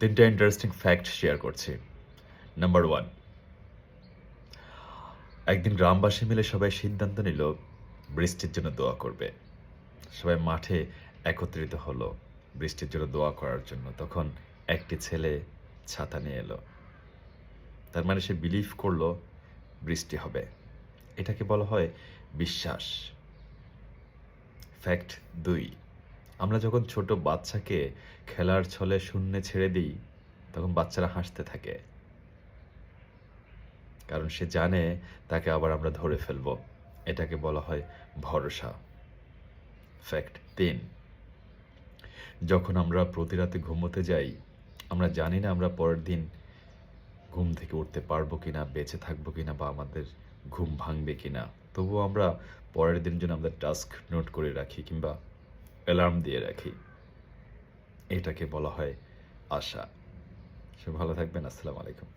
তিনটা interesting fact share করছি। Number 1, একদিন গ্রামবাসী মিলে সবাই সিদ্ধান্ত নিল বৃষ্টির জন্য দোয়া করবে। সবাই মাঠে একত্রিত হলো বৃষ্টির জন্য দোয়া করার জন্য। তখন একটি ছেলে ছাতা নিয়ে এলো। তার মানে সে বিলিভ করলো বৃষ্টি হবে। এটাকে বলা হয় বিশ্বাস। ফ্যাক্ট 2, আমরা যখন ছোট বাচ্চাকে খেলার ছলে শূন্যে ছেড়ে দিই, তখন বাচ্চারা হাসতে থাকে। কারণ সে জানে তাকে আবার আমরা ধরে ফেলব। এটাকে বলা হয় ভরসা। ফ্যাক্ট 3, যখন আমরা প্রতি রাতে ঘুমোতে যাই, আমরা জানি না আমরা পরের দিন ঘুম থেকে উঠতে পারবো কিনা, বেঁচে থাকবো কিনা বা আমাদের ঘুম ভাঙবে কিনা। তবুও আমরা পরের দিনের জন্য আমাদের টাস্ক নোট করে রাখি কিংবা অ্যালার্ম দিয়ে রাখি। এটাকে বলা হয় আশা। সে ভালো থাকবেন। আসসালামু আলাইকুম।